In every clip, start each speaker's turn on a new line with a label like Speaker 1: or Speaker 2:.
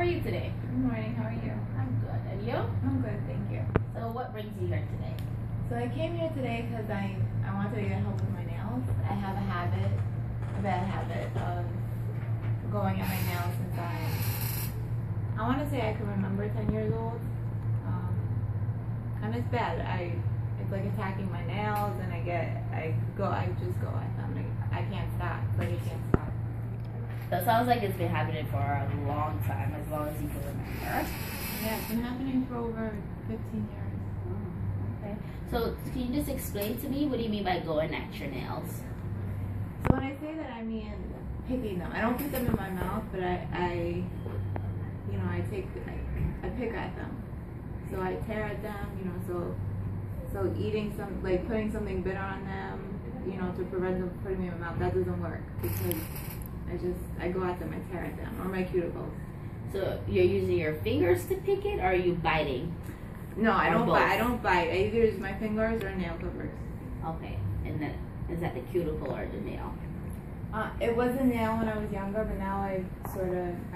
Speaker 1: are you today?
Speaker 2: Good morning, how are you?
Speaker 1: I'm good. And you?
Speaker 2: I'm good, thank you.
Speaker 1: So what brings you here today?
Speaker 2: So I came here today because I wanted to get help with my nails. I have a bad habit of going at my nails since I want to say I can remember 10 years old. And it's bad. It's like attacking my nails and I just go at them. I can't stop. It's like I can't stop.
Speaker 1: So it sounds like it's been happening for a long time, as long as you can remember.
Speaker 2: Yeah, it's been happening for over 15 years.
Speaker 1: Okay. So can you just explain to me, what do you mean by going at your nails?
Speaker 2: So when I say that, I mean picking them. I don't put them in my mouth, but I pick at them. So I tear at them, so eating putting something bitter on them, to prevent them from putting me in my mouth, that doesn't work because I go at them, I tear at them, or my cuticles. So
Speaker 1: you're using your fingers to pick it, or are you biting?
Speaker 2: No, I don't bite. I don't bite. I either use my fingers or nail clippers.
Speaker 1: Okay, and then is that the cuticle or the nail?
Speaker 2: It was a nail when I was younger, but now I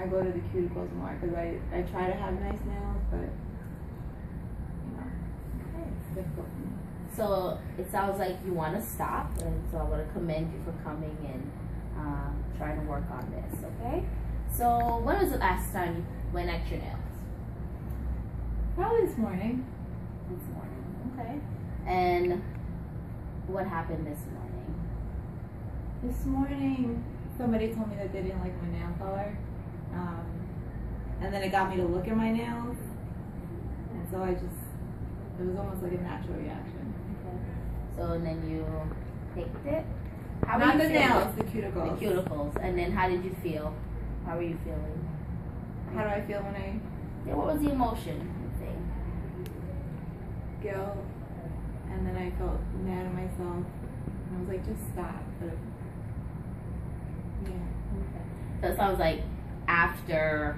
Speaker 2: go to the cuticles more because I try to have nice nails, but it's difficult for me.
Speaker 1: So it sounds like you want to stop, and so I want to commend you for coming and trying to work on this. Okay. So when was the last time you went at your nails?
Speaker 2: Probably this morning.
Speaker 1: This morning. Okay. And what happened this morning?
Speaker 2: This morning, somebody told me that they didn't like my nail color, and then it got me to look at my nails, and so it was almost like a natural reaction.
Speaker 1: Okay. So and then you picked it?
Speaker 2: Not the nails, the cuticles.
Speaker 1: The cuticles. And then how did you feel? How were you feeling?
Speaker 2: How do I feel when I...
Speaker 1: Yeah, what was the emotion thing?
Speaker 2: Guilt, and then I felt mad at myself, and I was like, just stop. But yeah.
Speaker 1: Okay. So it sounds like after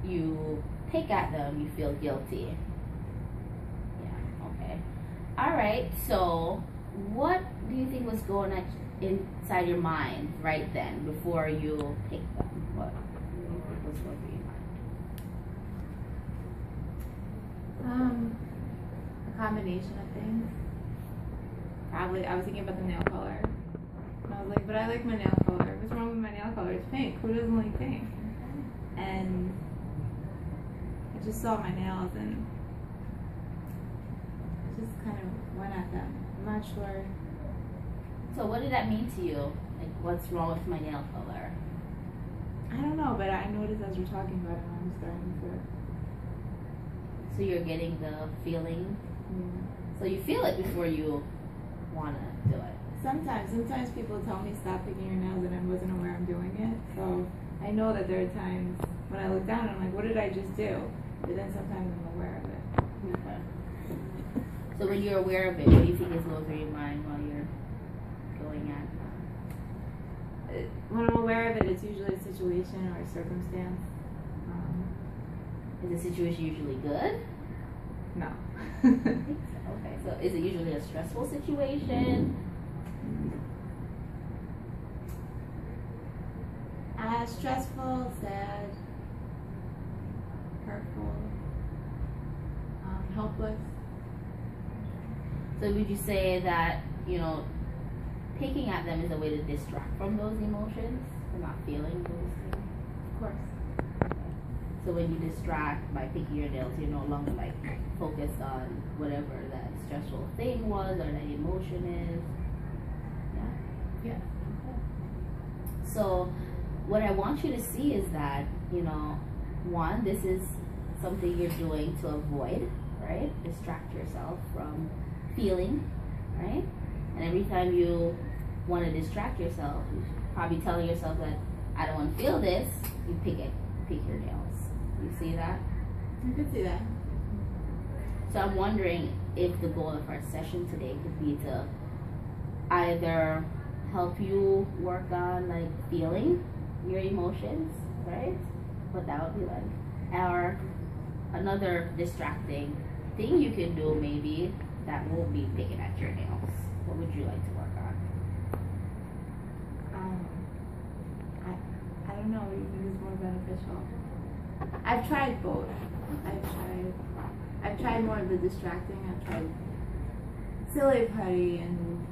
Speaker 1: you pick at them, you feel guilty. Yeah, okay. All right, so what do you think was going on inside your mind right then, before you picked them? What do you think was going through your mind?
Speaker 2: A combination of things. Probably, I was thinking about the nail color. And I was like, but I like my nail color. What's wrong with my nail color? It's pink. Who doesn't like pink? And I just saw my nails and I just kind of went at them. I'm not sure.
Speaker 1: So what did that mean to you? Like, what's wrong with my nail color?
Speaker 2: I don't know, but I noticed as you're talking about it, I'm starting to...
Speaker 1: So you're getting the feeling?
Speaker 2: Yeah.
Speaker 1: So you feel it before you want to do it?
Speaker 2: Sometimes people tell me stop picking your nails and I wasn't aware I'm doing it. So I know that there are times when I look down and I'm like, what did I just do? But then sometimes I'm aware of it.
Speaker 1: Okay. So when you're aware of it, what do you think is going through your mind while you're going at it?
Speaker 2: When I'm aware of it, it's usually a situation or a circumstance.
Speaker 1: Is the situation usually good?
Speaker 2: No.
Speaker 1: I think so. Okay, so is it usually a stressful situation?
Speaker 2: Stressful, sad, hurtful, helpless.
Speaker 1: So would you say that, picking at them is a way to distract from those emotions, from not feeling those things?
Speaker 2: Of course.
Speaker 1: So when you distract by picking your nails, you're no longer like focused on whatever that stressful thing was or that emotion is. Yeah?
Speaker 2: Yeah.
Speaker 1: Okay. So what I want you to see is that, one, this is something you're doing to avoid, right? Distract yourself from feeling, right? And every time you want to distract yourself, you're probably telling yourself that I don't want to feel this, you pick your nails. You see that?
Speaker 2: I could see that.
Speaker 1: So I'm wondering if the goal of our session today could be to either help you work on feeling your emotions, right? What that would be like. Or another distracting thing you can do maybe that won't be picking at your nails. What would you like to work on?
Speaker 2: I don't know. What do you think is more beneficial? I've tried both. I've tried more of the distracting. I've tried silly putty and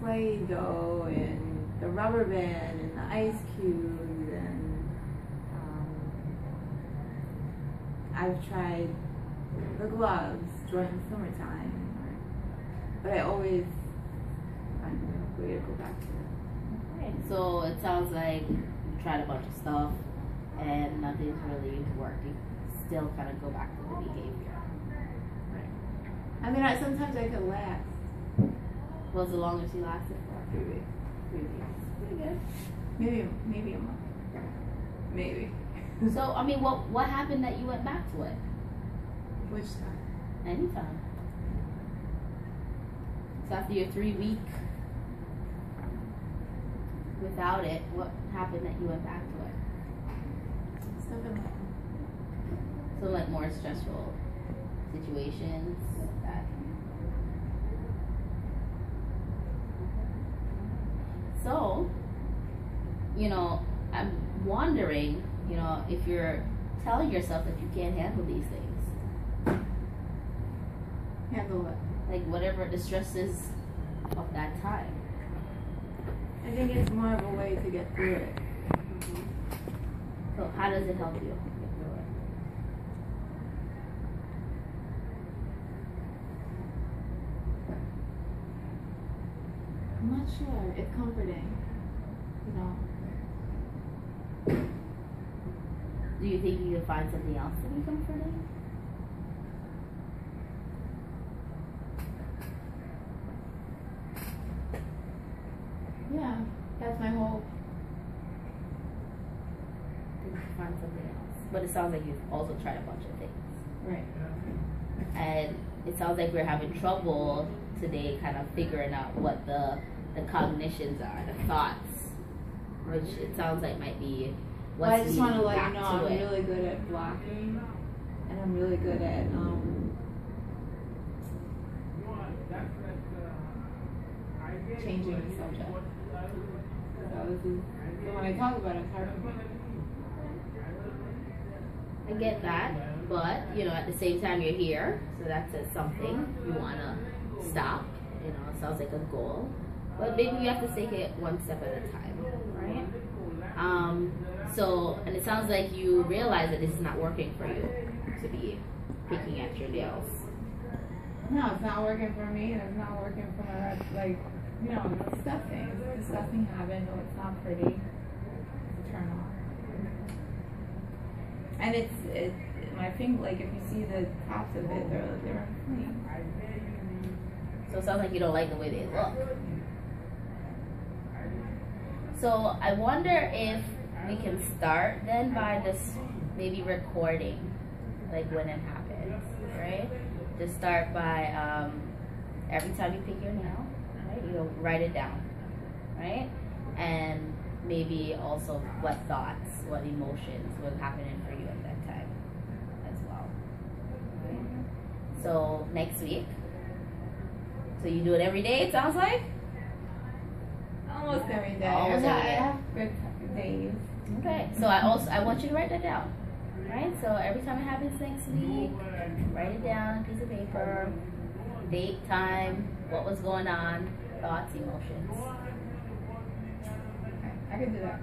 Speaker 2: Play-Doh and the rubber band and the ice cubes and I've tried the gloves during the summertime, but I always find a way to go back to it.
Speaker 1: Okay. So it sounds like you tried a bunch of stuff and nothing's really working. Still kind of go back to the behavior.
Speaker 2: I mean, sometimes I could last.
Speaker 1: What was the longest you lasted for?
Speaker 2: 3 weeks.
Speaker 1: 3 weeks. Pretty good.
Speaker 2: Maybe a month. Maybe.
Speaker 1: So, I mean, what happened that you went back to it?
Speaker 2: Which time?
Speaker 1: Anytime. So after your 3 week without it, what happened that you went back to it?
Speaker 2: Stuff in my life.
Speaker 1: So like more stressful situations that. So, you know, I'm wondering, you know, if you're telling yourself that you can't handle these things.
Speaker 2: Handle what?
Speaker 1: Like whatever the stresses of that time.
Speaker 2: I think it's more of a way to get through it.
Speaker 1: So how does it help you get through it?
Speaker 2: I'm not sure. It's comforting. You know.
Speaker 1: Do you think you can find something else to be comforting?
Speaker 2: Yeah, that's my hope.
Speaker 1: Think you can find something else. But it sounds like you've also tried a bunch of things.
Speaker 2: Right.
Speaker 1: And it sounds like we're having trouble today kind of figuring out what the cognitions are, the thoughts, which it sounds like might be what's
Speaker 2: Well, I just want to let
Speaker 1: back
Speaker 2: you know
Speaker 1: to
Speaker 2: I'm
Speaker 1: it.
Speaker 2: really good at blocking, and I'm really good at changing the subject. So when I talk about it, it's hard for me.
Speaker 1: I get that, but you know, at the same time you're here, so that's something you want to stop. You know, it sounds like a goal, but maybe you have to take it one step at a time, right? So, and it sounds like you realize that this is not working for you to be picking at your nails.
Speaker 2: No, it's not working for me, and it's not working for my rest. Like, you know, it's disgusting. It's a disgusting habit. No, it's not pretty. It's a turn off. And it's my finger. Like, if you see the tops of it, they're unclean.
Speaker 1: So it sounds like you don't like the way they look. So I wonder if we can start then by this maybe recording, like when it happens, right? Just start by every time you pick your nail, right? You write it down, right? And maybe also what thoughts, what emotions were happening for you at that time as well. Right? So next week. So you do it every day, it sounds like?
Speaker 2: Almost every day.
Speaker 1: Almost
Speaker 2: I
Speaker 1: every day.
Speaker 2: have good days.
Speaker 1: Okay. So I want you to write that down. Right? So every time it happens next week, write it down on a piece of paper, date, time, what was going on, thoughts, emotions.
Speaker 2: Okay, I can do that.